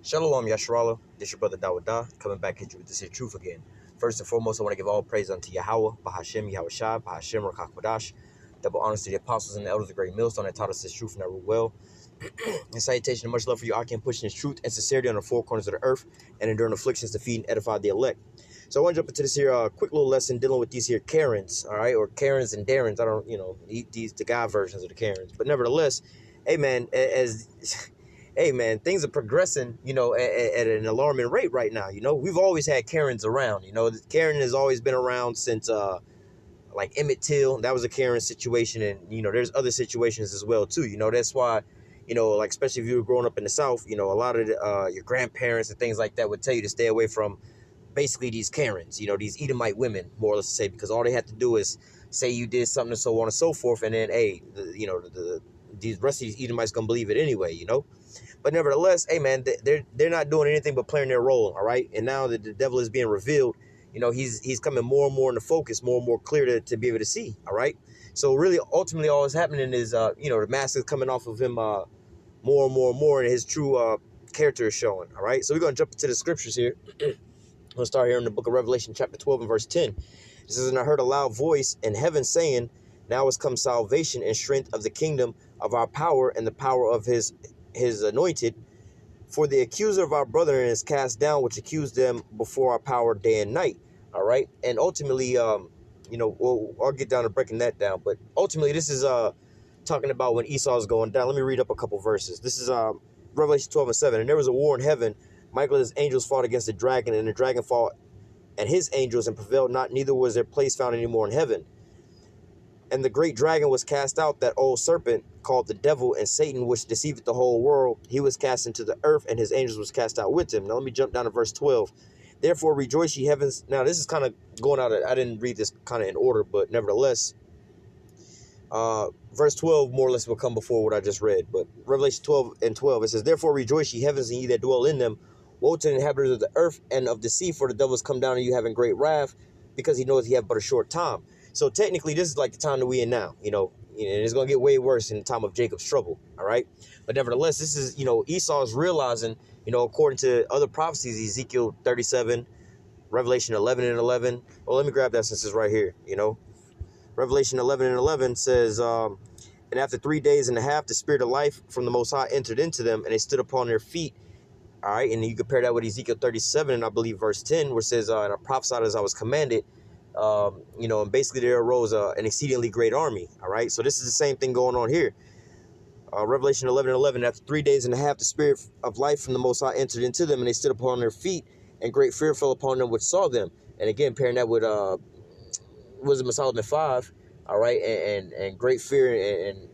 Shalom Yasharala, this your brother Dawada, coming back at you with this here truth again. First and foremost, I want to give all praise unto Yahweh, Bahashem, Yahweh Shai, Bahashem, Rakakwadash. Double honors to the apostles and the elders of the great millstone that taught us this truth and that rule well. And salutation and much love for you, Akim, pushing this truth and sincerity on the four corners of the earth and enduring afflictions to feed and edify the elect. So I want to jump into this here quick little lesson dealing with these here Karens, all right, or Karens and Darrens. I don't, these the guy versions of the Karens, but nevertheless, hey man, hey man, things are progressing, at an alarming rate right now. We've always had Karens around. Karen has always been around since like Emmett Till. That was a Karen situation, and there's other situations as well too. That's why, like especially if you were growing up in the South, a lot of your grandparents and things like that would tell you to stay away from basically these Karens, these Edomite women, more or less to say, because all they have to do is say you did something and so on and so forth, and then hey, these rest of these Edomites gonna believe it anyway, But nevertheless, hey man, they're not doing anything but playing their role, all right. And now that the devil is being revealed, he's coming more and more into focus, more and more clear to be able to see, all right. So really, ultimately, all that's happening is the mask is coming off of him more and more and more, and his true character is showing, all right. So we're gonna jump into the scriptures here. We'll start here in the book of Revelation, chapter 12 and verse 10. It says, "And I heard a loud voice in heaven saying, Now has come salvation and strength of the kingdom of our power and the power of his anointed. For the accuser of our brethren is cast down, which accused them before our power day and night." All right. And ultimately, I'll get down to breaking that down. But ultimately, this is talking about when Esau is going down. Let me read up a couple verses. This is Revelation 12 and 7. "And there was a war in heaven. Michael and his angels fought against the dragon, and the dragon fought and his angels and prevailed not, neither was their place found any more in heaven. And the great dragon was cast out, that old serpent called the devil and Satan, which deceiveth the whole world. He was cast into the earth, and his angels was cast out with him." Now let me jump down to verse 12. "Therefore rejoice, ye heavens." Now this is kind of going out I didn't read this kind of in order, but nevertheless, verse 12 more or less will come before what I just read. But Revelation 12 and 12, it says, "Therefore rejoice, ye heavens, and ye that dwell in them. Woe to the inhabitants of the earth and of the sea, for the devil is come down on you having great wrath, because he knows he have but a short time." So technically, this is like the time that we in now, and it's going to get way worse in the time of Jacob's trouble, all right? But nevertheless, this is, Esau is realizing, according to other prophecies, Ezekiel 37, Revelation 11 and 11. Well, let me grab that since it's right here, Revelation 11 and 11 says, "And after 3 days and a half, the spirit of life from the Most High entered into them, and they stood upon their feet." All right, and you compare that with Ezekiel 37, and I believe verse 10, where it says, "And I prophesied as I was commanded." And basically there arose an exceedingly great army. All right, so this is the same thing going on here. Revelation 11 and 11, "After 3 days and a half, the spirit of life from the Most High entered into them, and they stood upon their feet, and great fear fell upon them which saw them." And again, pairing that with Wisdom of Solomon 5, all right, and great fear and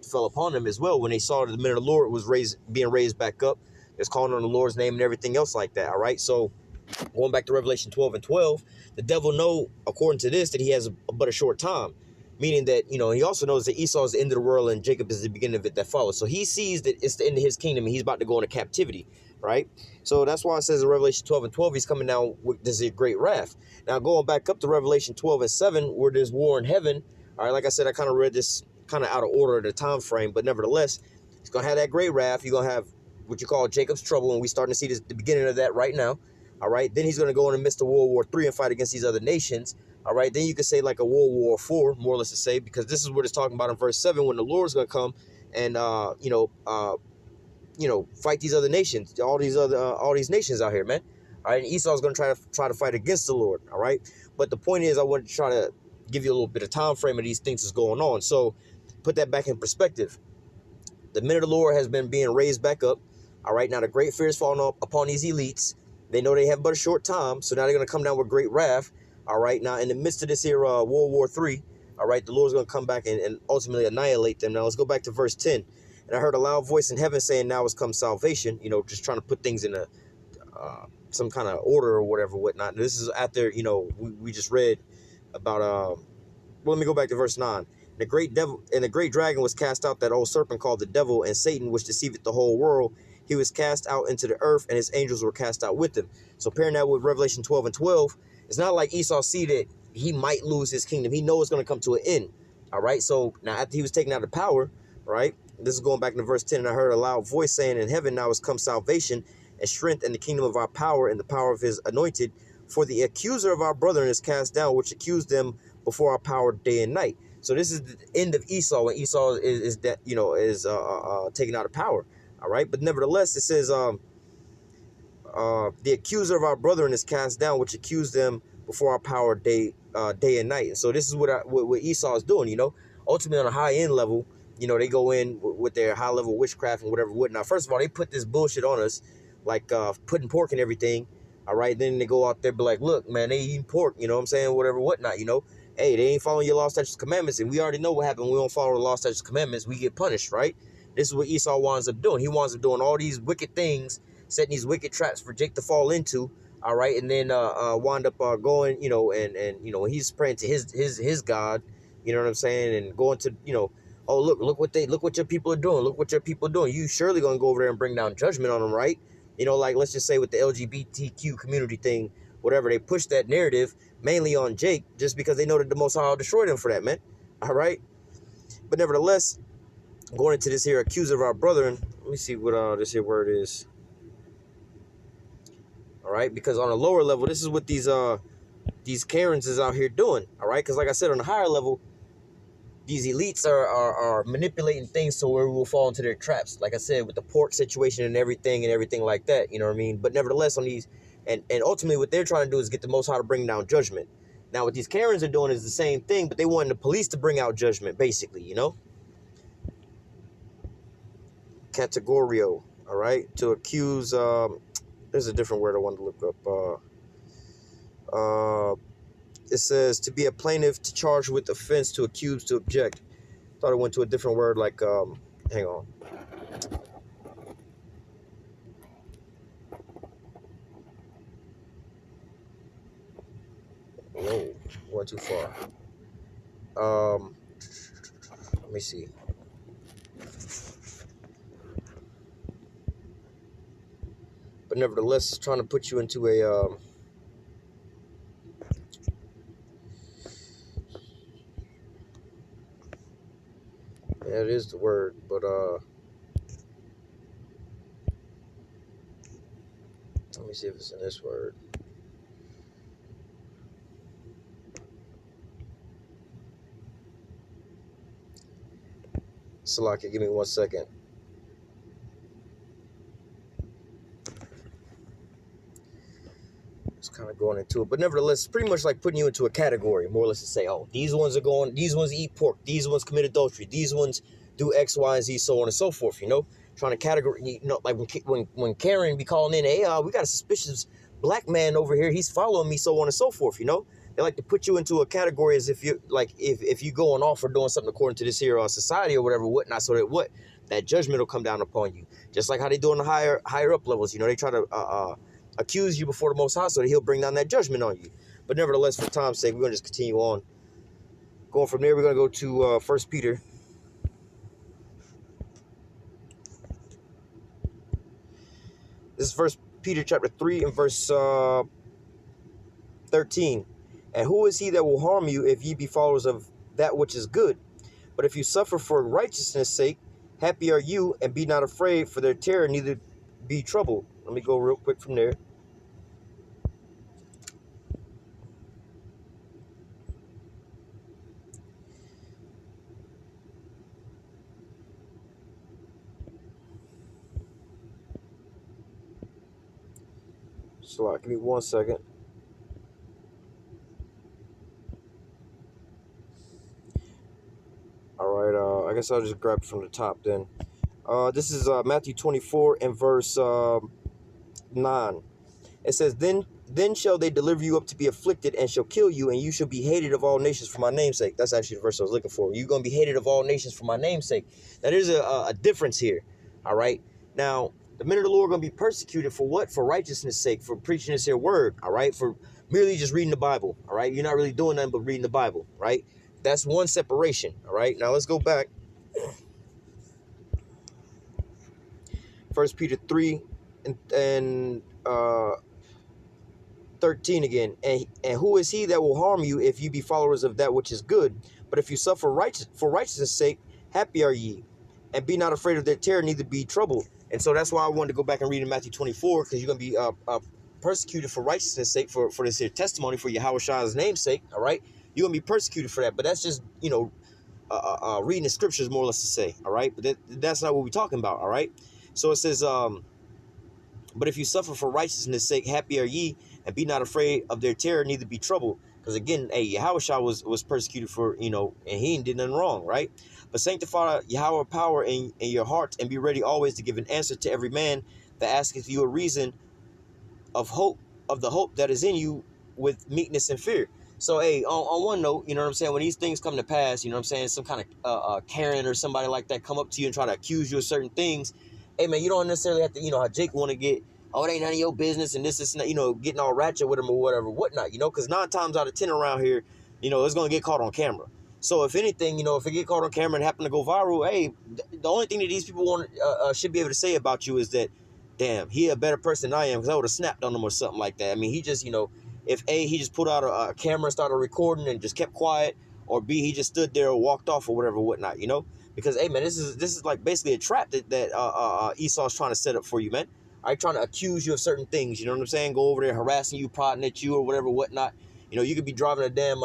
fell upon them as well when they saw that the men of the Lord was being raised back up. It's calling on the Lord's name and everything else like that. All right, so going back to Revelation 12 and 12, the devil know, according to this, that he has but a short time, meaning that, he also knows that Esau is the end of the world and Jacob is the beginning of it that follows. So he sees that it's the end of his kingdom and he's about to go into captivity, right? So that's why it says in Revelation 12 and 12, he's coming down with this great wrath. Now, going back up to Revelation 12 and 7, where there's war in heaven, all right, like I said, I kind of read this kind of out of order of the time frame, but nevertheless, he's going to have that great wrath. You're going to have what you call Jacob's trouble, and we're starting to see the beginning of that right now. All right, then he's going to go in the midst of World War III and fight against these other nations. All right, then you could say like a World War IV, more or less to say, because this is what it's talking about in verse 7, when the Lord's going to come and fight these other nations, all these nations out here, man. All right, and Esau's going to try to fight against the Lord. All right, but the point is, I wanted to try to give you a little bit of time frame of these things that's going on. So put that back in perspective. The men of the Lord has been being raised back up. All right, now the great fear is falling upon these elites. They know they have but a short time, so now they're going to come down with great wrath. All right, now in the midst of this here World War III, all right, the Lord's going to come back and ultimately annihilate them. Now let's go back to verse 10. "And I heard a loud voice in heaven saying, Now has come salvation," just trying to put things in some kind of order or whatever, whatnot. And this is after, we just read about, well, let me go back to verse 9. "The great devil and the great dragon was cast out, that old serpent called the devil and Satan, which deceiveth the whole world. He was cast out into the earth, and his angels were cast out with him." So pairing that with Revelation 12 and 12, it's not like Esau see that he might lose his kingdom. He knows it's going to come to an end. All right. So now after he was taken out of power, right, This is going back to verse 10. And I heard a loud voice saying, in heaven now is come salvation and strength and the kingdom of our power and the power of his anointed. For the accuser of our brethren is cast down, which accused them before our power day and night. So this is the end of Esau, when Esau is that, you know, is taken out of power. All right. But nevertheless, it says, the accuser of our brethren is cast down, which accused them before our power day and night. And so this is what Esau is doing, you know. Ultimately, on a high end level, you know, they go in with their high level witchcraft and whatever whatnot. First of all, they put this bullshit on us, like putting pork and everything. All right, then they go out there and be like, look, man, they eating pork, you know what I'm saying, whatever whatnot, you know. Hey, they ain't following your law, statutes, commandments, and we already know what happened when we don't follow the law, statutes, commandments. We get punished, right? This is what Esau winds up doing. He winds up doing all these wicked things, setting these wicked traps for Jake to fall into. All right, and then wind up going, you know, and you know, when he's praying to his God, you know what I'm saying, and going to, you know, oh look what your people are doing. Look what your people are doing. You surely gonna go over there and bring down judgment on them, right? You know, like let's just say with the LGBTQ community thing, whatever, they push that narrative mainly on Jake just because they know that the Most High will destroy them for that, man. All right, but nevertheless, going into this here accuser of our brethren. Let me see what this here word is. All right, because on a lower level, this is what these Karens is out here doing. All right, because like I said, on a higher level, these elites are manipulating things so where we will fall into their traps. Like I said, with the pork situation and everything like that, you know what I mean? But nevertheless, on these, and ultimately what they're trying to do is get the Most High to bring down judgment. Now, what these Karens are doing is the same thing, but they want the police to bring out judgment, basically, you know? Categorio, all right? To accuse, there's a different word I wanted to look up. It says to be a plaintiff, to charge with offense, to accuse, to object. Thought it went to a different word like, hang on. Whoa, went too far. Let me see. But nevertheless, trying to put you into a, yeah, it is the word, but let me see if it's in this word. Salaki, give me 1 second. It's kind of going into it, but nevertheless, it's pretty much like putting you into a category, more or less, to say, oh, these ones eat pork, these ones commit adultery, these ones do X, Y, and Z, so on and so forth, you know, trying to category, you know, like when Karen be calling in, hey, we got a suspicious black man over here, he's following me, so on and so forth, you know. They like to put you into a category as if you like if you going off or doing something according to this here society or whatever, whatnot, so that that judgment will come down upon you, just like how they do on the higher up levels. You know, they try to accuse you before the Most High so that He'll bring down that judgment on you. But nevertheless, for time's sake, we're gonna just continue on. Going from there, we're gonna go to 1 Peter. This is 1 Peter chapter 3 and verse 13. And who is he that will harm you if ye be followers of that which is good? But if you suffer for righteousness' sake, happy are you, and be not afraid for their terror, neither be troubled. Let me go real quick from there. So give me 1 second. All right, I guess I'll just grab it from the top then. This is Matthew 24 and verse 9. It says, Then shall they deliver you up to be afflicted, and shall kill you, and you shall be hated of all nations for my name's sake. That's actually the verse I was looking for. You're going to be hated of all nations for my name's sake. Now, there's a difference here, all right? Now, the men of the Lord are going to be persecuted for what? For righteousness' sake, for preaching this here word, all right? For merely just reading the Bible, all right? You're not really doing nothing but reading the Bible, right? That's one separation, all right? Now, let's go back. 1 Peter 3 and 13 again. And who is he that will harm you if you be followers of that which is good? But if you suffer for righteousness' sake, happy are ye, and be not afraid of their terror, neither be troubled. And so that's why I wanted to go back and read in Matthew 24, because you're going to be persecuted for righteousness' sake, for this here testimony, for Yahweh's name's sake, all right? You're going to be persecuted for that. But that's just, reading the scriptures, more or less to say, all right? But that's not what we're talking about, all right? So it says, but if you suffer for righteousness' sake, happy are ye, and be not afraid of their terror, neither be troubled. Because again, Yahweh was persecuted for, and he did nothing wrong, right? But sanctify Yahweh power in your hearts, and be ready always to give an answer to every man that asketh you a reason of the hope that is in you, with meekness and fear. So, on one note, you know what I'm saying, when these things come to pass, you know what I'm saying, some kind of Karen or somebody like that come up to you and try to accuse you of certain things, hey, man, you don't necessarily have to, how Jake want to get, oh, it ain't none of your business, and this is, getting all ratchet with him or whatever, whatnot, because 9 times out of 10 around here, it's going to get caught on camera. So if anything, if it get caught on camera and happen to go viral, hey, the only thing that these people should be able to say about you is that, damn, he a better person than I am, because I would have snapped on him or something like that. I mean, he just, if A, he just put out a camera and started recording and just kept quiet, or B, he just stood there or walked off or whatever, whatnot, because, hey, man, this is like basically a trap that Esau's trying to set up for you, man. All right, trying to accuse you of certain things, you know what I'm saying? Go over there harassing you, prodding at you or whatever, whatnot. You could be driving a damn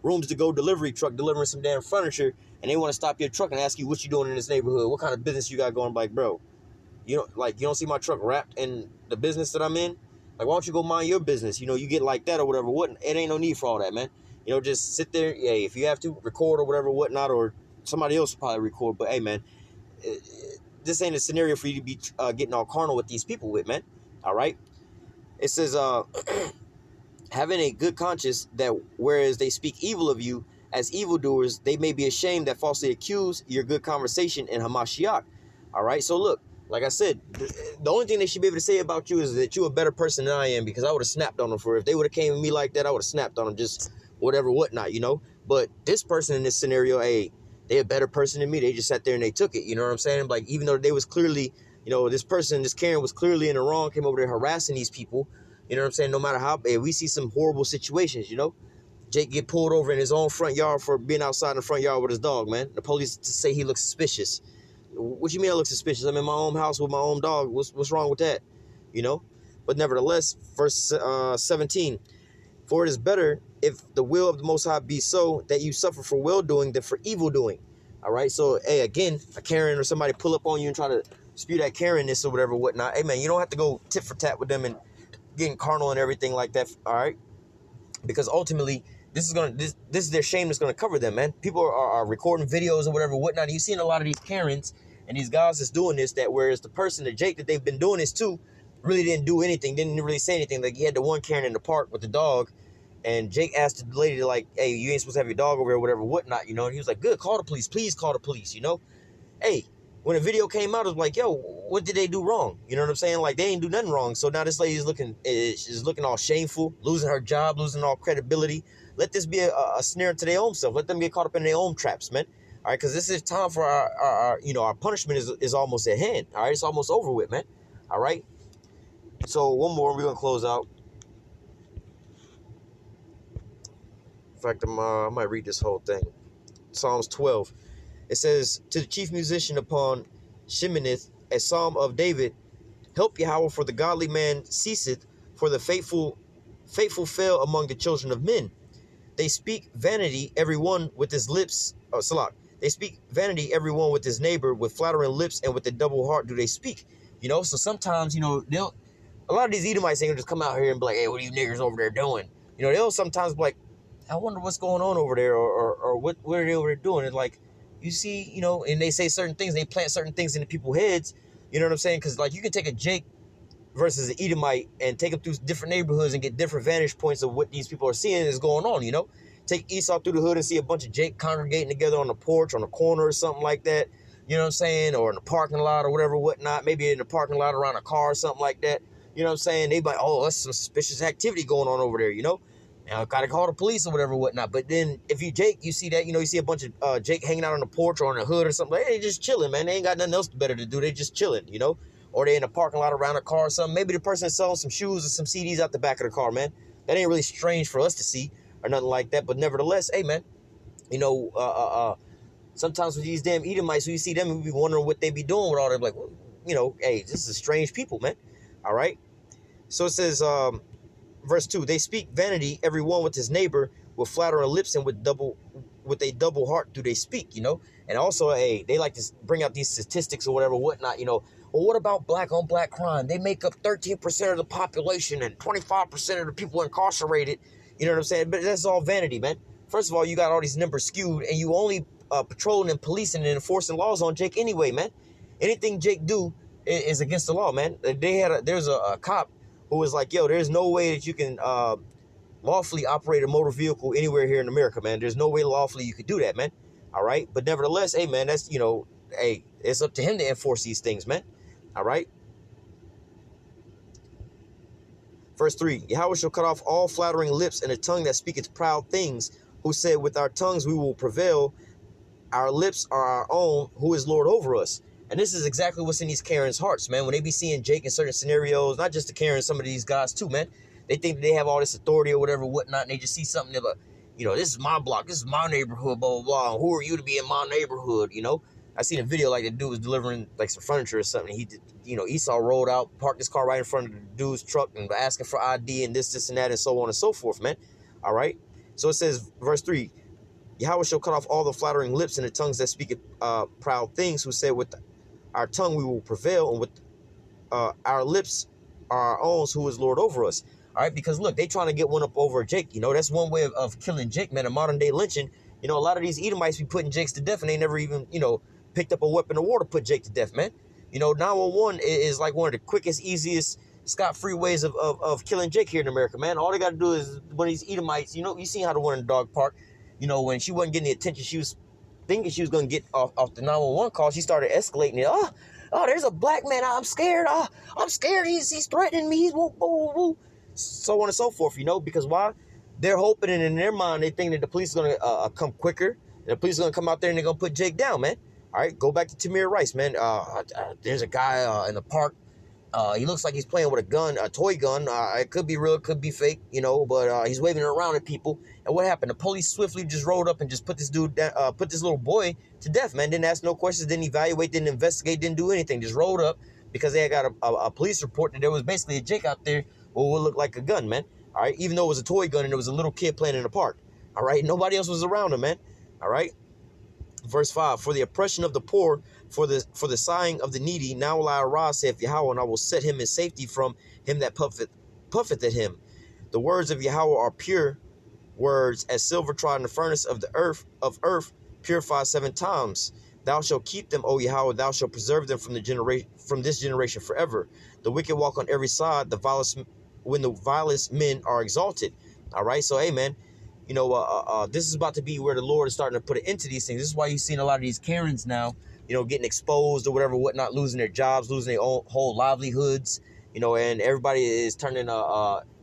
rooms to go delivery truck, delivering some damn furniture, and they want to stop your truck and ask you what you doing in this neighborhood, what kind of business you got going. Like, bro, you don't see my truck wrapped in the business that I'm in? Like, why don't you go mind your business? You get like that or whatever. It ain't no need for all that, man. Just sit there. Yeah, if you have to record or whatever, whatnot, or somebody else will probably record. But hey, man, this ain't a scenario for you to be getting all carnal with these people with, man. All right. It says, having a good conscience, that whereas they speak evil of you as evildoers, they may be ashamed that falsely accuse your good conversation in Hamashiach. All right. So look. Like I said, the only thing they should be able to say about you is that you're a better person than I am, because I would have snapped on them for it. If they would have came at me like that, I would have snapped on them, just whatever, whatnot, But this person in this scenario, hey, they a better person than me. They just sat there and they took it, you know what I'm saying? Like, even though they was clearly, this Karen was clearly in the wrong, came over there harassing these people, you know what I'm saying? No matter how, hey, we see some horrible situations, Jake get pulled over in his own front yard for being outside in the front yard with his dog, man. The police say he looks suspicious. What you mean I look suspicious? I'm in my own house with my own dog. What's wrong with that? But nevertheless, verse 17, for it is better if the will of the Most High be so, that you suffer for well-doing than for evil-doing. All right? So, hey, again, a Karen or somebody pull up on you and try to spew that Karen-ness or whatever, whatnot. Hey, man, you don't have to go tit for tat with them and getting carnal and everything like that, all right? Because ultimately, this is their shame that's going to cover them, man. People are recording videos or whatever, whatnot. And you've seen a lot of these Karens and these guys that's doing this, that whereas the person, the Jake that they've been doing this to, really didn't do anything, didn't really say anything. Like, he had the one Karen in the park with the dog, and Jake asked the lady, like, hey, you ain't supposed to have your dog over here or whatever, whatnot, and he was like, good, call the police, please call the police, Hey, when the video came out, it was like, yo, what did they do wrong? You know what I'm saying? Like, they ain't do nothing wrong. So now this lady is looking all shameful, losing her job, losing all credibility. Let this be a snare to their own self. Let them get caught up in their own traps, man. All right, because this is time for our punishment is almost at hand. All right, it's almost over with, man. All right. So one more, we're gonna close out. In fact, I might read this whole thing. Psalms 12. It says, to the chief musician upon Sheminith, a psalm of David, help Yahweh, for the godly man ceaseth, for the faithful fail among the children of men. They speak vanity, every one with his lips. Salah. They speak vanity, every one with his neighbor, with flattering lips and with a double heart do they speak. So sometimes, a lot of these Edomites ain't gonna just come out here and be like, hey, what are you niggers over there doing? They'll sometimes be like, I wonder what's going on over there, or what are they over there doing? It's like, you see, and they say certain things, they plant certain things into people's heads, you know what I'm saying? Because, like, you can take a Jake versus an Edomite and take them through different neighborhoods and get different vantage points of what these people are seeing is going on, Take Esau through the hood and see a bunch of Jake congregating together on the porch, on the corner or something like that, you know what I'm saying? Or in the parking lot or whatever, whatnot. Maybe in the parking lot around a car or something like that. You know what I'm saying? They be like, oh, that's some suspicious activity going on over there, Now, gotta call the police or whatever, whatnot. But then if you Jake, you see that, you see a bunch of Jake hanging out on the porch or on the hood or something. Like, hey, they just chilling, man. They ain't got nothing else better to do. They just chilling, Or they in the parking lot around a car or something. Maybe the person is selling some shoes or some CDs out the back of the car, man. That ain't really strange for us to see or nothing like that. But nevertheless, hey, man, Sometimes with these damn Edomites, when you see them, you be wondering what they be doing with all that. Like, well, you know, hey, this is strange people, man. All right. So it says, verse 2, they speak vanity, every one with his neighbor, with flattering lips, and with a double heart do they speak, you know. And also, hey, they like to bring out these statistics or whatever, whatnot, you know. Well, what about black on black crime? They make up 13% of the population and 25% of the people incarcerated. You know what I'm saying? But that's all vanity, man. First of all, you got all these numbers skewed, and you only patrolling and policing and enforcing laws on Jake anyway, man. Anything Jake do is against the law, man. There's a cop who was like, yo, there's no way that you can lawfully operate a motor vehicle anywhere here in America, man. There's no way lawfully you could do that, man. All right. But nevertheless, hey, man, that's, you know, hey, it's up to him to enforce these things, man. All right. Verse 3, Yahweh shall cut off all flattering lips and a tongue that speaketh proud things, who said, with our tongues we will prevail. Our lips are our own, who is Lord over us. And this is exactly what's in these Karens' hearts, man. When they be seeing Jake in certain scenarios, not just the Karens, some of these guys too, man. They think they have all this authority or whatever, whatnot, and they just see something, they're like, you know, this is my block, this is my neighborhood, blah, blah, blah. And who are you to be in my neighborhood, you know? I seen a video like the dude was delivering like some furniture or something. He did, you know, Esau rolled out, parked his car right in front of the dude's truck and asking for ID and this and that and so on and so forth, man. All right. So it says, verse 3, Yahweh shall cut off all the flattering lips and the tongues that speak proud things, who say, with our tongue we will prevail, and with our lips are our own, who is Lord over us. All right, because look, they trying to get one up over Jake. You know, that's one way of killing Jake, man. A modern day lynching. You know, a lot of these Edomites be putting Jakes to death, and they never even, you know, picked up a weapon of war to put Jake to death, man. You know, 911 is like one of the quickest, easiest, scot-free ways of killing Jake here in America, man. All they got to do is, one of these Edomites, you know, you seen how the one in the dog park, you know, when she wasn't getting the attention she was thinking she was going to get off the 911 call, she started escalating it. Oh, there's a black man. I'm scared. I'm scared. He's threatening me. He's woo, woo, woo. So on and so forth, you know, because why? They're hoping, and in their mind, they think that the police are going to come quicker. And the police are going to come out there and they're going to put Jake down, man. All right, go back to Tamir Rice, man. There's a guy in the park. He looks like he's playing with a gun, a toy gun. It could be real, it could be fake, you know, but he's waving it around at people. And what happened? The police swiftly just rolled up and just put this dude, put this little boy to death, man. Didn't ask no questions, didn't evaluate, didn't investigate, didn't do anything. Just rolled up because they had got a police report that there was basically a Jake out there with what looked like a gun, man. All right, even though it was a toy gun and there was a little kid playing in the park. All right, nobody else was around him, man. All right. Verse 5, for the oppression of the poor, for the sighing of the needy, now will I arise, saith Yahweh, and I will set him in safety from him that puffeth at him. The words of Yahweh are pure words, as silver tried in the furnace of the earth, purified 7 times. Thou shalt keep them, O Yahweh, thou shalt preserve them from this generation forever. The wicked walk on every side, when the vilest men are exalted. All right, so hey, man. You know, this is about to be where the Lord is starting to put an end to these things. This is why you've seen a lot of these Karens now, you know, getting exposed or whatever, whatnot, losing their jobs, losing their own whole livelihoods, you know, and everybody is turning,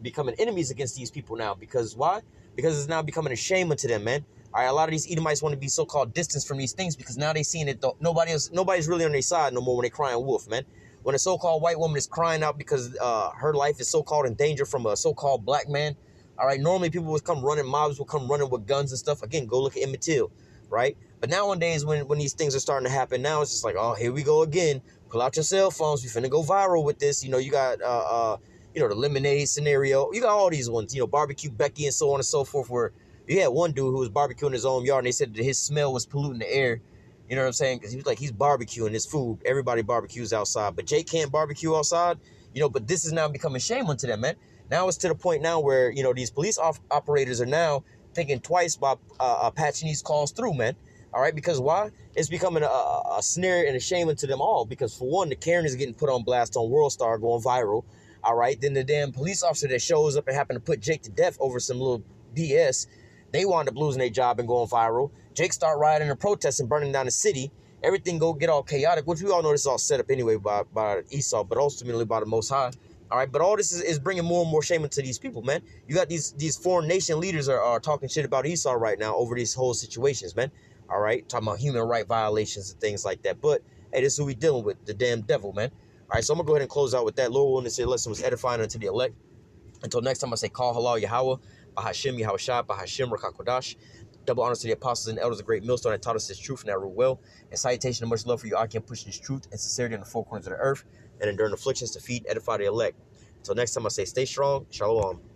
becoming enemies against these people now. Because why? Because it's now becoming a shame unto them, man. All right, a lot of these Edomites want to be so-called distanced from these things because now they seeing it, though. Nobody's really on their side no more when they're crying wolf, man. When a so-called white woman is crying out because her life is so-called in danger from a so-called black man. All right, normally people would come running, mobs will come running with guns and stuff. Again, go look at Emmett Till, right? But nowadays, when these things are starting to happen, now it's just like, oh, here we go again. Pull out your cell phones. We finna go viral with this. You know, you got, you know, the lemonade scenario. You got all these ones, you know, barbecue Becky and so on and so forth, where you had one dude who was barbecuing in his own yard, and they said that his smell was polluting the air. You know what I'm saying? Because he was like, he's barbecuing his food. Everybody barbecues outside, but Jake can't barbecue outside. You know, but this is now becoming shame unto them, man. Now it's to the point now where, you know, these police operators are now thinking twice about patching these calls through, man. All right, because why? It's becoming a snare and a shame unto them all. Because for one, the Karen is getting put on blast on World Star, going viral. All right, then the damn police officer that shows up and happened to put Jake to death over some little BS, they wound up losing their job and going viral. Jake start rioting and protesting, burning down the city. Everything go get all chaotic, which we all know this is all set up anyway by Esau, but ultimately by the Most High. All right, but all this is bringing more and more shame into these people, man. You got these foreign nation leaders are talking shit about Esau right now over these whole situations, man. All right, talking about human right violations and things like that. But hey, this is who we dealing with, the damn devil, man. All right, so I'm gonna go ahead and close out with that. Lord willing to say, lesson was edifying unto the elect. Until next time, I say, call halal Yahweh, Bahashem Yahweh Shah, Bahashem Rakakodash. Double honors to the apostles and elders of great millstone that taught us this truth and that rule well. And salutation and much love for you. I can push this truth and sincerity in the four corners of the earth and enduring afflictions to feed and edify the elect. Until next time, I say stay strong. Shalom.